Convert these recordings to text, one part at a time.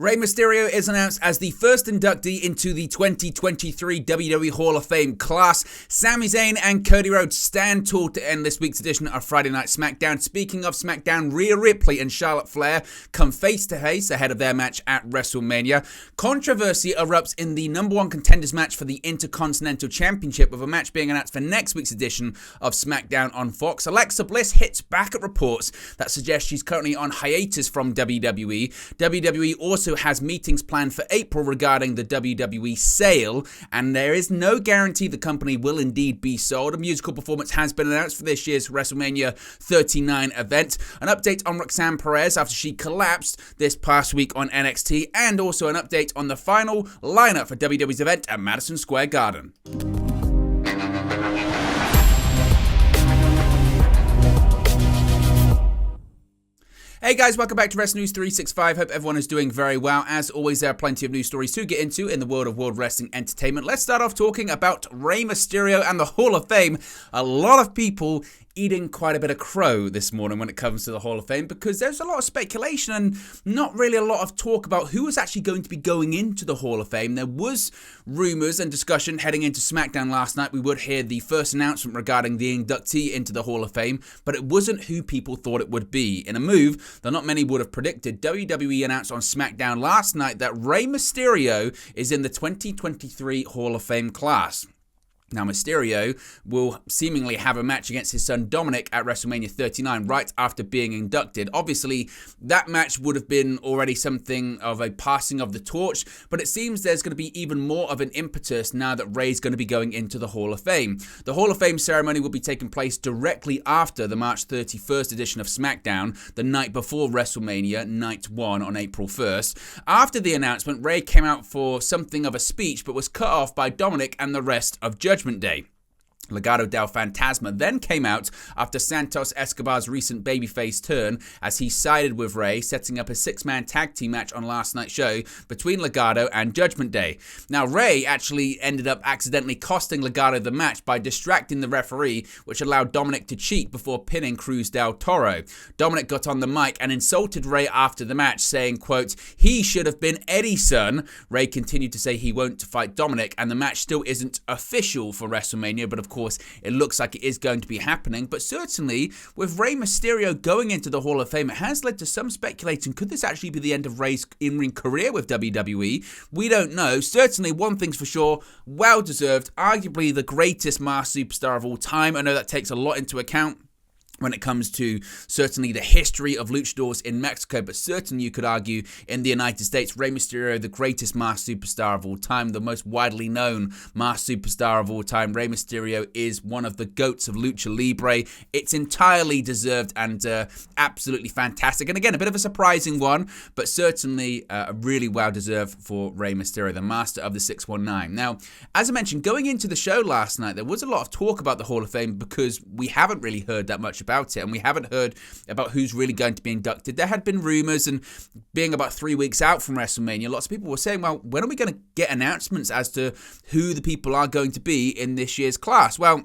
Rey Mysterio is announced as the first inductee into the 2023 WWE Hall of Fame class. Sami Zayn and Cody Rhodes stand tall to end this week's edition of Friday Night SmackDown. Speaking of SmackDown, Rhea Ripley and Charlotte Flair come face to face ahead of their match at WrestleMania. Controversy erupts in the number one contenders match for the Intercontinental Championship, with a match being announced for next week's edition of SmackDown on Fox. Alexa Bliss hits back at reports that suggest she's currently on hiatus from WWE. WWE also has meetings planned for April regarding the WWE sale, and there is no guarantee the company will indeed be sold. A musical performance has been announced for this year's WrestleMania 39 event. An update on Roxanne Perez after she collapsed this past week on NXT, and also an update on the final lineup for WWE's event at Madison Square Garden. Hey guys, welcome back to Wrestling News 365. Hope everyone is doing very well. As always, there are plenty of news stories to get into in the world of World Wrestling Entertainment. Let's start off talking about Rey Mysterio and the Hall of Fame. A lot of people eating quite a bit of crow this morning when it comes to the Hall of Fame, because there's a lot of speculation and not really a lot of talk about who is actually going to be going into the Hall of Fame. There was rumours and discussion heading into SmackDown last night. We would hear the first announcement regarding the inductee into the Hall of Fame, but it wasn't who people thought it would be. In a move that not many would have predicted, WWE announced on SmackDown last night that Rey Mysterio is in the 2023 Hall of Fame class. Now, Mysterio will seemingly have a match against his son Dominic at WrestleMania 39 right after being inducted. Obviously, that match would have been already something of a passing of the torch, but it seems there's going to be even more of an impetus now that Rey's going to be going into the Hall of Fame. The Hall of Fame ceremony will be taking place directly after the March 31st edition of SmackDown, the night before WrestleMania, Night 1 on April 1st. After the announcement, Rey came out for something of a speech, but was cut off by Dominic and the rest of Judgment Day. Legado del Fantasma then came out after Santos Escobar's recent babyface turn, as he sided with Rey, setting up a six-man tag team match on last night's show between Legado and Judgment Day. Now, Rey actually ended up accidentally costing Legado the match by distracting the referee, which allowed Dominic to cheat before pinning Cruz del Toro. Dominic got on the mic and insulted Rey after the match, saying, quote, "He should have been Eddie's son." Rey continued to say he won't fight Dominic, and the match still isn't official for WrestleMania, but of course, it looks like it is going to be happening. But certainly, with Rey Mysterio going into the Hall of Fame, it has led to some speculation. Could this actually be the end of Rey's in-ring career with WWE? We don't know. Certainly, one thing's for sure, well-deserved, arguably the greatest masked superstar of all time. I know that takes a lot into account when it comes to certainly the history of luchadors in Mexico, but certainly you could argue in the United States, Rey Mysterio, the greatest masked superstar of all time, the most widely known masked superstar of all time. Rey Mysterio is one of the GOATs of Lucha Libre. It's entirely deserved and absolutely fantastic. And again, a bit of a surprising one, but certainly really well deserved for Rey Mysterio, the master of the 619. Now, as I mentioned, going into the show last night, there was a lot of talk about the Hall of Fame because we haven't really heard that much about it, and we haven't heard about who's really going to be inducted. There had been rumors, and being about 3 weeks out from WrestleMania, lots of people were saying, well, when are we going to get announcements as to who the people are going to be in this year's class? Well,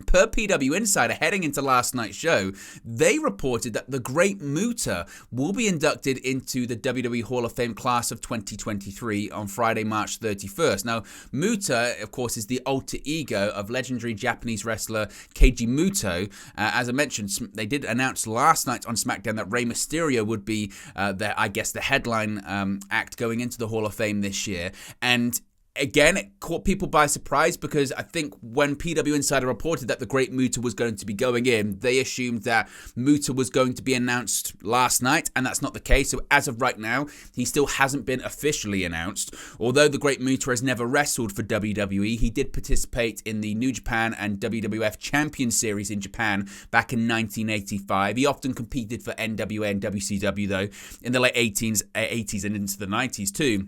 per PW Insider, heading into last night's show, they reported that the Great Muta will be inducted into the WWE Hall of Fame class of 2023 on Friday, March 31st. Now, Muta, of course, is the alter ego of legendary Japanese wrestler Keiji Muto. As I mentioned, they did announce last night on SmackDown that Rey Mysterio would be, the headline act going into the Hall of Fame this year. And again, it caught people by surprise because I think when PW Insider reported that the Great Muta was going to be going in, they assumed that Muta was going to be announced last night, and that's not the case. So as of right now, he still hasn't been officially announced. Although the Great Muta has never wrestled for WWE, he did participate in the New Japan and WWF Champion Series in Japan back in 1985. He often competed for NWA and WCW, though, in the late 80s and into the 90s too.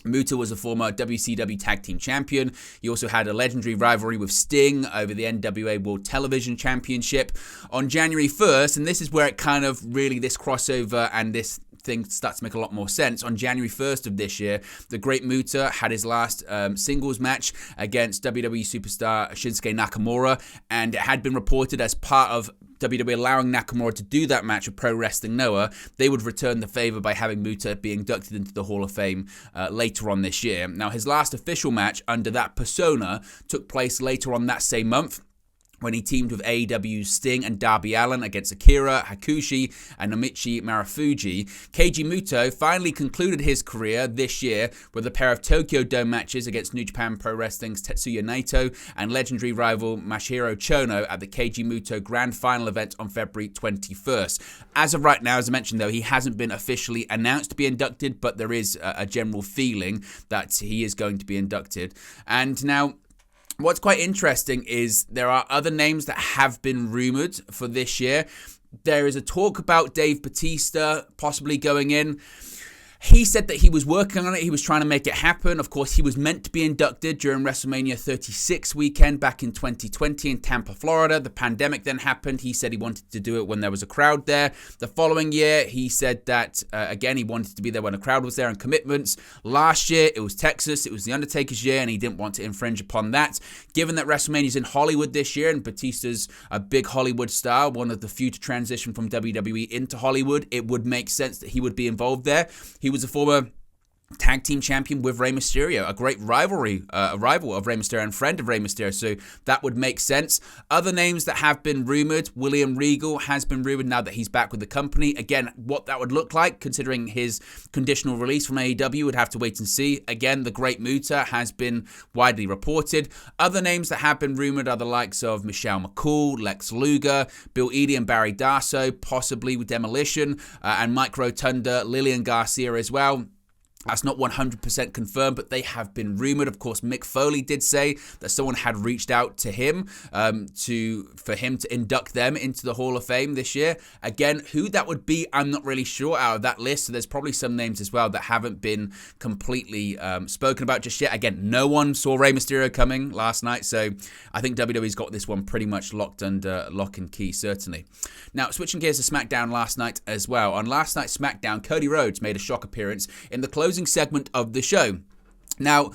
Muta was a former WCW Tag Team Champion. He also had a legendary rivalry with Sting over the NWA World Television Championship on January 1st, and this is where it kind of really, this crossover and this thing starts to make a lot more sense. On January 1st of this year, the Great Muta had his last singles match against WWE superstar Shinsuke Nakamura, and it had been reported as part of WWE allowing Nakamura to do that match with Pro Wrestling Noah, they would return the favor by having Muta be inducted into the Hall of Fame later on this year. Now, his last official match under that persona took place later on that same month, when he teamed with AEW's Sting and Darby Allin against Akira Hakushi and Nomichi Marufuji. Keiji Muto finally concluded his career this year with a pair of Tokyo Dome matches against New Japan Pro Wrestling's Tetsuya Naito and legendary rival Masahiro Chono at the Keiji Muto Grand Final event on February 21st. As of right now, as I mentioned though, he hasn't been officially announced to be inducted, but there is a general feeling that he is going to be inducted. And now, what's quite interesting is there are other names that have been rumored for this year. There is a talk about Dave Bautista possibly going in. He said that he was working on it. He was trying to make it happen. Of course, he was meant to be inducted during WrestleMania 36 weekend back in 2020 in Tampa, Florida. The pandemic then happened. He said he wanted to do it when there was a crowd there. The following year, he said that, again, he wanted to be there when a crowd was there and commitments. Last year, it was Texas. It was The Undertaker's year, and he didn't want to infringe upon that. Given that WrestleMania's in Hollywood this year, and Batista's a big Hollywood star, one of the few to transition from WWE into Hollywood, it would make sense that he would be involved there. He was a former tag team champion with Rey Mysterio, a great rival of Rey Mysterio and friend of Rey Mysterio, so that would make sense. Other names that have been rumored, William Regal has been rumored now that he's back with the company. Again, what that would look like, considering his conditional release from AEW, would have to wait and see. Again, the Great Muta has been widely reported. Other names that have been rumored are the likes of Michelle McCool, Lex Luger, Bill Eadie and Barry Darsow, possibly with Demolition, and Mike Rotunda, Lillian Garcia as well. That's not 100% confirmed, but they have been rumored. Of course, Mick Foley did say that someone had reached out to him for him to induct them into the Hall of Fame this year. Again, who that would be, I'm not really sure out of that list. So there's probably some names as well that haven't been completely spoken about just yet. Again, no one saw Rey Mysterio coming last night, so I think WWE's got this one pretty much locked under lock and key, certainly. Now, switching gears to SmackDown last night as well. On last night's SmackDown, Cody Rhodes made a shock appearance in the closing segment of the show. Now,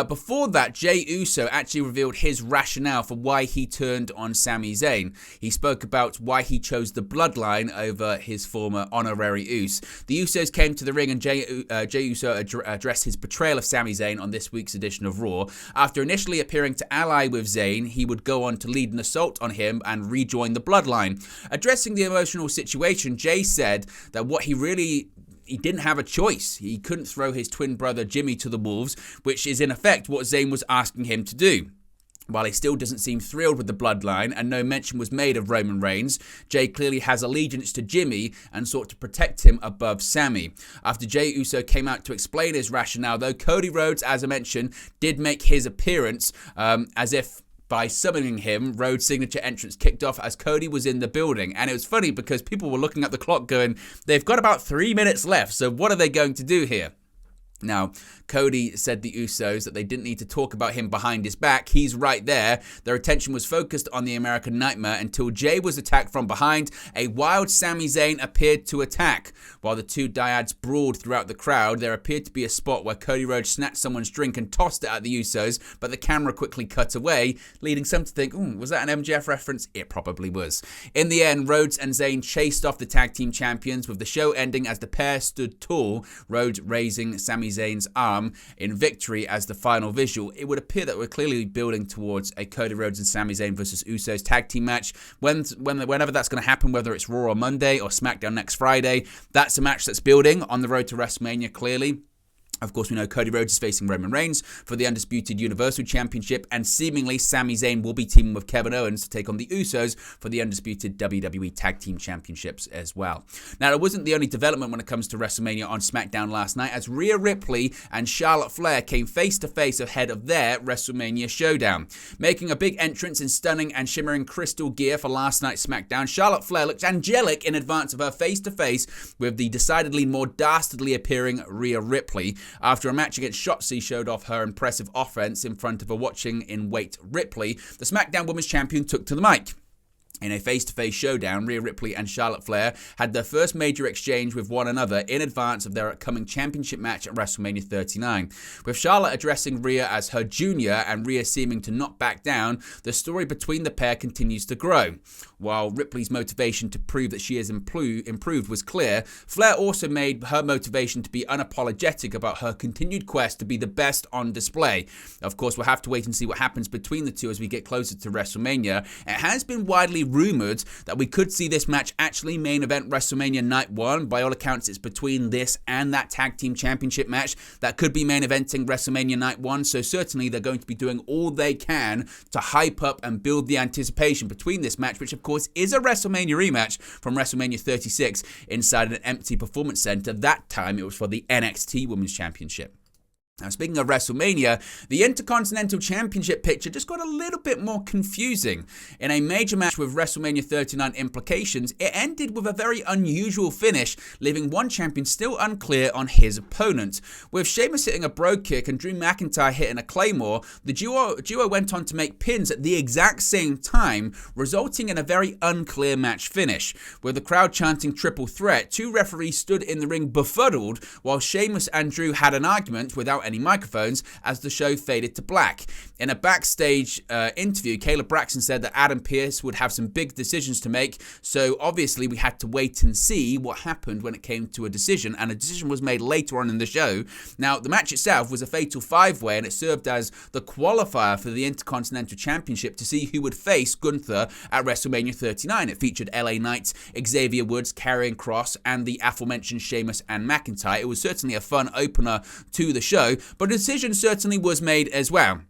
before that, Jey Uso actually revealed his rationale for why he turned on Sami Zayn. He spoke about why he chose the Bloodline over his former honorary Uso. The Usos came to the ring and Jey Uso addressed his betrayal of Sami Zayn on this week's edition of Raw. After initially appearing to ally with Zayn, he would go on to lead an assault on him and rejoin the Bloodline. Addressing the emotional situation, Jey said that he didn't have a choice. He couldn't throw his twin brother Jimmy to the wolves, which is in effect what Zayn was asking him to do. While he still doesn't seem thrilled with the Bloodline and no mention was made of Roman Reigns, Jey clearly has allegiance to Jimmy and sought to protect him above Sami. After Jey Uso came out to explain his rationale, though, Cody Rhodes, as I mentioned, did make his appearance as if by summoning him, Rhodes' signature entrance kicked off as Cody was in the building. And it was funny because people were looking at the clock going, they've got about 3 minutes left, so what are they going to do here? Now, Cody said the Usos that they didn't need to talk about him behind his back. He's right there. Their attention was focused on the American Nightmare until Jey was attacked from behind. A wild Sami Zayn appeared to attack. While the two dyads brawled throughout the crowd, there appeared to be a spot where Cody Rhodes snatched someone's drink and tossed it at the Usos, but the camera quickly cut away, leading some to think, was that an MJF reference? It probably was. In the end, Rhodes and Zayn chased off the tag team champions, with the show ending as the pair stood tall, Rhodes raising Sami Zayn's arm in victory as the final visual. It would appear that we're clearly building towards a Cody Rhodes and Sami Zayn versus Usos tag team match. Whenever that's going to happen, whether it's Raw on Monday or SmackDown next Friday, that's a match that's building on the road to WrestleMania, clearly. Of course, we know Cody Rhodes is facing Roman Reigns for the Undisputed Universal Championship, and seemingly Sami Zayn will be teaming with Kevin Owens to take on the Usos for the Undisputed WWE Tag Team Championships as well. Now, it wasn't the only development when it comes to WrestleMania on SmackDown last night, as Rhea Ripley and Charlotte Flair came face-to-face ahead of their WrestleMania showdown. Making a big entrance in stunning and shimmering crystal gear for last night's SmackDown, Charlotte Flair looked angelic in advance of her face-to-face with the decidedly more dastardly appearing Rhea Ripley. After a match against Shotzi showed off her impressive offense in front of a watching in wait Ripley, the SmackDown Women's Champion took to the mic. In a face-to-face showdown, Rhea Ripley and Charlotte Flair had their first major exchange with one another in advance of their upcoming championship match at WrestleMania 39. With Charlotte addressing Rhea as her junior and Rhea seeming to not back down, the story between the pair continues to grow. While Ripley's motivation to prove that she has improved was clear, Flair also made her motivation to be unapologetic about her continued quest to be the best on display. Of course, we'll have to wait and see what happens between the two as we get closer to WrestleMania. It has been widely rumored that we could see this match actually main event WrestleMania Night 1. By all accounts, it's between this and that Tag Team Championship match that could be main eventing WrestleMania Night 1. So certainly they're going to be doing all they can to hype up and build the anticipation between this match, which of course is a WrestleMania rematch from WrestleMania 36 inside an empty performance center. That time it was for the NXT Women's Championship. Now, speaking of WrestleMania, the Intercontinental Championship picture just got a little bit more confusing. In a major match with WrestleMania 39 implications, it ended with a very unusual finish, leaving one champion still unclear on his opponent. With Sheamus hitting a Brogue Kick and Drew McIntyre hitting a Claymore, the duo went on to make pins at the exact same time, resulting in a very unclear match finish. With the crowd chanting triple threat, two referees stood in the ring befuddled, while Sheamus and Drew had an argument without any microphones as the show faded to black. In a backstage interview, Kayla Braxton said that Adam Pearce would have some big decisions to make, so obviously we had to wait and see what happened when it came to a decision, and a decision was made later on in the show. Now, the match itself was a fatal five-way, and it served as the qualifier for the Intercontinental Championship to see who would face Gunther at WrestleMania 39. It featured LA Knight, Xavier Woods, Karrion Kross, and the aforementioned Sheamus and McIntyre. It was certainly a fun opener to the show, but a decision certainly was made as well.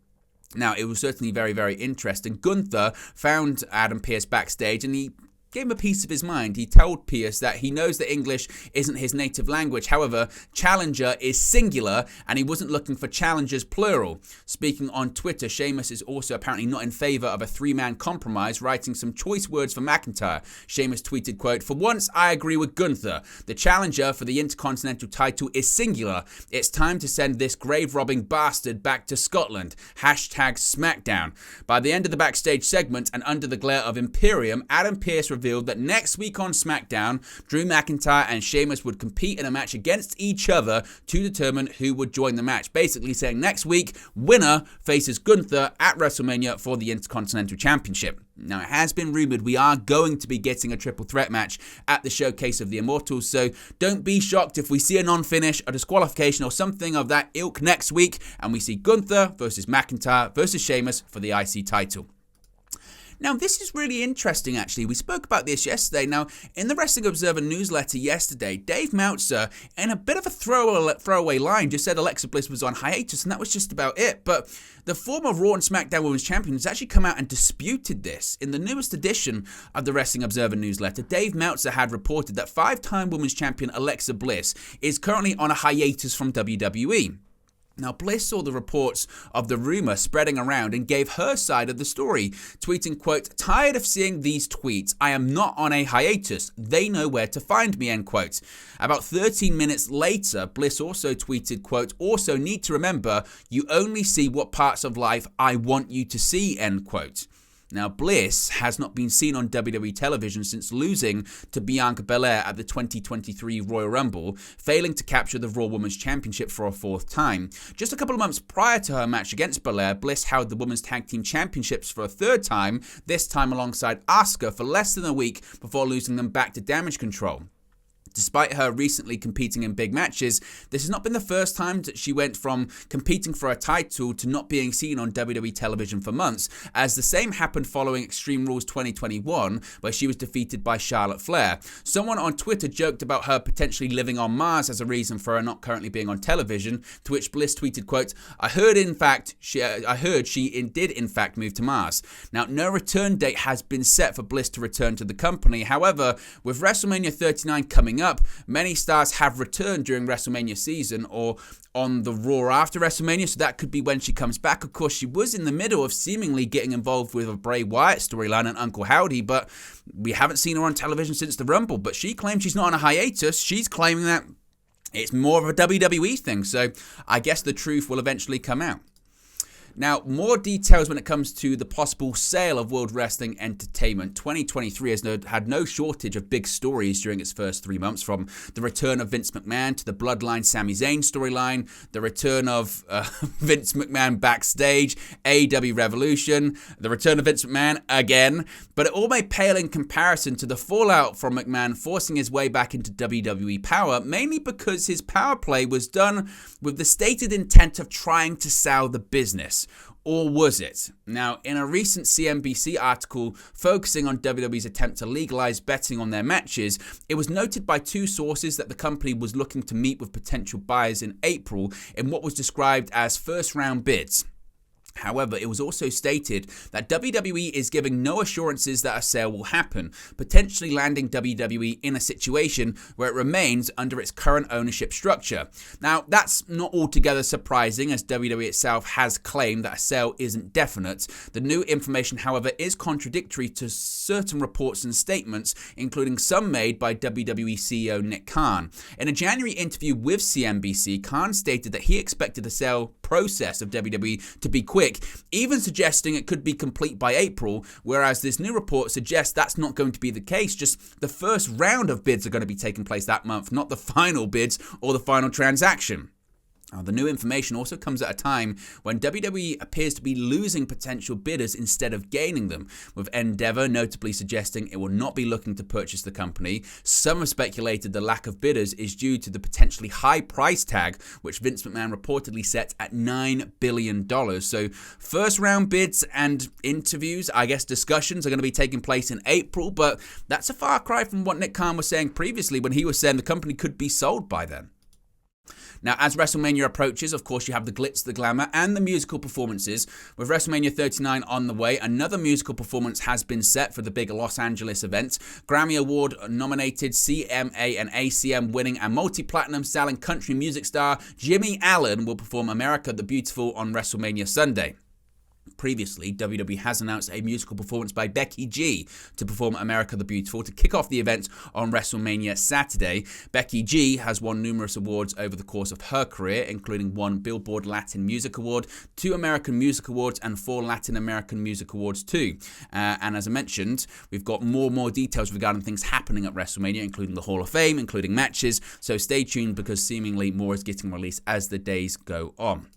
Now, it was certainly very, very interesting. Gunther found Adam Pearce backstage and he gave him a piece of his mind. He told Pearce that he knows that English isn't his native language. However, challenger is singular, and he wasn't looking for challengers plural. Speaking on Twitter, Sheamus is also apparently not in favor of a three-man compromise, writing some choice words for McIntyre. Sheamus tweeted, quote, "For once, I agree with Gunther. The challenger for the Intercontinental title is singular. It's time to send this grave-robbing bastard back to Scotland. Hashtag SmackDown." By the end of the backstage segment, and under the glare of Imperium, Adam Pearce revealed that next week on SmackDown, Drew McIntyre and Sheamus would compete in a match against each other to determine who would join the match. Basically saying next week, winner faces Gunther at WrestleMania for the Intercontinental Championship. Now, it has been rumored we are going to be getting a triple threat match at the Showcase of the Immortals, so don't be shocked if we see a non-finish, a disqualification, or something of that ilk next week, and we see Gunther versus McIntyre versus Sheamus for the IC title. Now, this is really interesting, actually. We spoke about this yesterday. Now, in the Wrestling Observer newsletter yesterday, Dave Meltzer, in a bit of a throwaway line, just said Alexa Bliss was on hiatus, and that was just about it. But the former Raw and SmackDown Women's Champion has actually come out and disputed this. In the newest edition of the Wrestling Observer newsletter, Dave Meltzer had reported that five-time Women's Champion Alexa Bliss is currently on a hiatus from WWE. Now, Bliss saw the reports of the rumor spreading around and gave her side of the story, tweeting, quote, "Tired of seeing these tweets. I am not on a hiatus. They know where to find me," end quote. About 13 minutes later, Bliss also tweeted, quote, "Also need to remember, you only see what parts of life I want you to see," end quote. Now, Bliss has not been seen on WWE television since losing to Bianca Belair at the 2023 Royal Rumble, failing to capture the Raw Women's Championship for a fourth time. Just a couple of months prior to her match against Belair, Bliss held the Women's Tag Team Championships for a third time, this time alongside Asuka for less than a week before losing them back to Damage Control. Despite her recently competing in big matches, this has not been the first time that she went from competing for a title to not being seen on WWE television for months, as the same happened following Extreme Rules 2021, where she was defeated by Charlotte Flair. Someone on Twitter joked about her potentially living on Mars as a reason for her not currently being on television, to which Bliss tweeted, quote, I heard she did in fact move to Mars. Now, no return date has been set for Bliss to return to the company. However, with WrestleMania 39 coming up, many stars have returned during WrestleMania season or on the Raw after WrestleMania, so that could be when she comes back. Of course, she was in the middle of seemingly getting involved with a Bray Wyatt storyline and Uncle Howdy, but we haven't seen her on television since the Rumble. But she claims she's not on a hiatus. She's claiming that it's more of a WWE thing, so I guess the truth will eventually come out. Now, more details when it comes to the possible sale of World Wrestling Entertainment. 2023 has had no shortage of big stories during its first 3 months, from the return of Vince McMahon to the Bloodline Sami Zayn storyline, the return of Vince McMahon backstage, AEW Revolution, the return of Vince McMahon again, but it all may pale in comparison to the fallout from McMahon forcing his way back into WWE Power, mainly because his power play was done with the stated intent of trying to sell the business. Or was it? Now, in a recent CNBC article focusing on WWE's attempt to legalize betting on their matches, it was noted by two sources that the company was looking to meet with potential buyers in April in what was described as first-round bids. However, it was also stated that WWE is giving no assurances that a sale will happen, potentially landing WWE in a situation where it remains under its current ownership structure. Now, that's not altogether surprising, as WWE itself has claimed that a sale isn't definite. The new information, however, is contradictory to certain reports and statements, including some made by WWE CEO Nick Khan. In a January interview with CNBC, Khan stated that he expected the sale process of WWE to be quick, even suggesting it could be complete by April, whereas this new report suggests that's not going to be the case. Just the first round of bids are going to be taking place that month, not the final bids or the final transaction. The new information also comes at a time when WWE appears to be losing potential bidders instead of gaining them, with Endeavor notably suggesting it will not be looking to purchase the company. Some have speculated the lack of bidders is due to the potentially high price tag, which Vince McMahon reportedly set at $9 billion. So first round bids and interviews, I guess discussions, are going to be taking place in April, but that's a far cry from what Nick Khan was saying previously when he was saying the company could be sold by then. Now, as WrestleMania approaches, of course, you have the glitz, the glamour, and the musical performances. With WrestleMania 39 on the way, another musical performance has been set for the big Los Angeles event. Grammy Award-nominated CMA and ACM winning and multi-platinum selling country music star Jimmy Allen will perform America the Beautiful on WrestleMania Sunday. Previously, WWE has announced a musical performance by Becky G to perform America the Beautiful to kick off the event on WrestleMania Saturday. Becky G has won numerous awards over the course of her career, including one Billboard Latin Music Award, 2 American Music Awards, and 4 Latin American Music Awards too. And as I mentioned, we've got more details regarding things happening at WrestleMania, including the Hall of Fame, including matches. So stay tuned, because seemingly more is getting released as the days go on.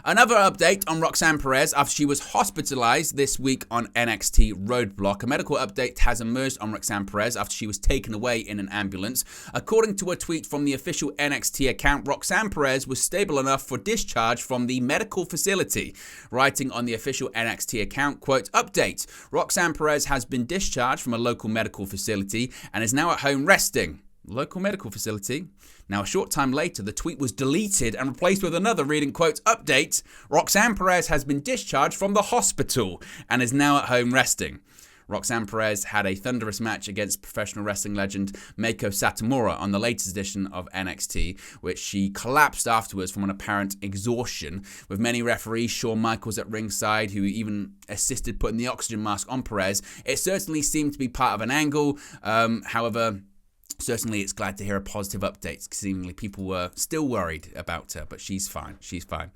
Another update on Roxanne Perez after she was hospitalized this week on NXT Roadblock. A medical update has emerged on Roxanne Perez after she was taken away in an ambulance. According to a tweet from the official NXT account, Roxanne Perez was stable enough for discharge from the medical facility. Writing on the official NXT account, quote, "Update, Roxanne Perez has been discharged from a local medical facility and is now at home resting." Local medical facility. Now, a short time later, the tweet was deleted and replaced with another reading, quote, "Update, Roxanne Perez has been discharged from the hospital and is now at home resting." Roxanne Perez had a thunderous match against professional wrestling legend Meiko Satomura on the latest edition of NXT, which she collapsed afterwards from an apparent exhaustion, with many referees, Shawn Michaels at ringside, who even assisted putting the oxygen mask on Perez. It certainly seemed to be part of an angle. However, certainly, it's glad to hear a positive update, because seemingly people were still worried about her, but she's fine. She's fine.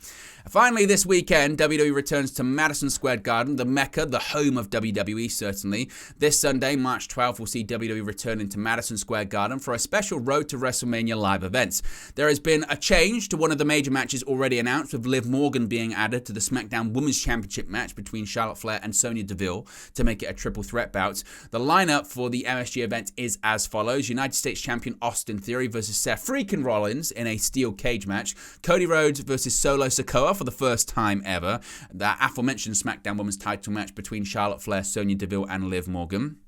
Finally, this weekend, WWE returns to Madison Square Garden, the Mecca, the home of WWE, certainly. This Sunday, March 12th, we'll see WWE returning to Madison Square Garden for a special Road to WrestleMania live event. There has been a change to one of the major matches already announced, with Liv Morgan being added to the SmackDown Women's Championship match between Charlotte Flair and Sonya Deville to make it a triple threat bout. The lineup for the MSG event is as follows: United States Champion Austin Theory versus Seth freaking Rollins in a steel cage match. Cody Rhodes versus Solo Sikoa for the first time ever. That aforementioned SmackDown Women's title match between Charlotte Flair, Sonya Deville, and Liv Morgan.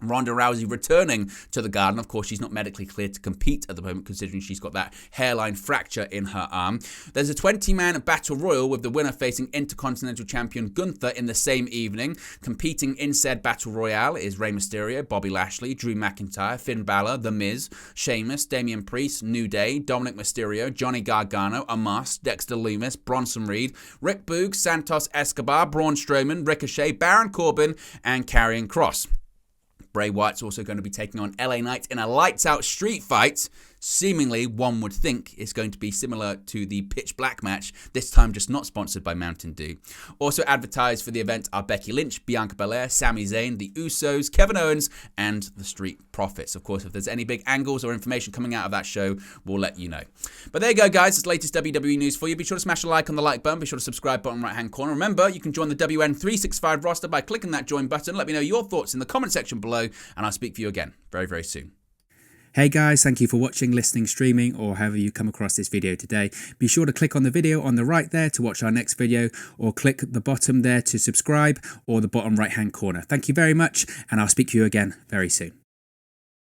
Ronda Rousey returning to the Garden. Of course, she's not medically cleared to compete at the moment, considering she's got that hairline fracture in her arm. There's a 20-man battle royal with the winner facing Intercontinental Champion Gunther in the same evening. Competing in said battle royale is Rey Mysterio, Bobby Lashley, Drew McIntyre, Finn Balor, The Miz, Sheamus, Damian Priest, New Day, Dominic Mysterio, Johnny Gargano, Omos, Dexter Lumis, Bronson Reed, Rick Boogs, Santos Escobar, Braun Strowman, Ricochet, Baron Corbin, and Karrion Kross. Bray Wyatt's also going to be taking on LA Knight in a lights-out street fight. seemingly one would think is going to be similar to the Pitch Black match, this time just not sponsored by Mountain Dew. Also advertised for the event are Becky Lynch, Bianca Belair, Sami Zayn, the Usos, Kevin Owens, and the Street Profits. Of course, if there's any big angles or information coming out of that show, we'll let you know. But there you go, guys. It's the latest WWE news for you. Be sure to smash a like on the like button. Be sure to subscribe, bottom right-hand corner. Remember, you can join the WN365 roster by clicking that join button. Let me know your thoughts in the comment section below, and I'll speak to you again very, very soon. Hey guys, thank you for watching, listening, streaming, or however you come across this video today. Be sure to click on the video on the right there to watch our next video, or click the bottom there to subscribe, or the bottom right-hand corner. Thank you very much, and I'll speak to you again very soon.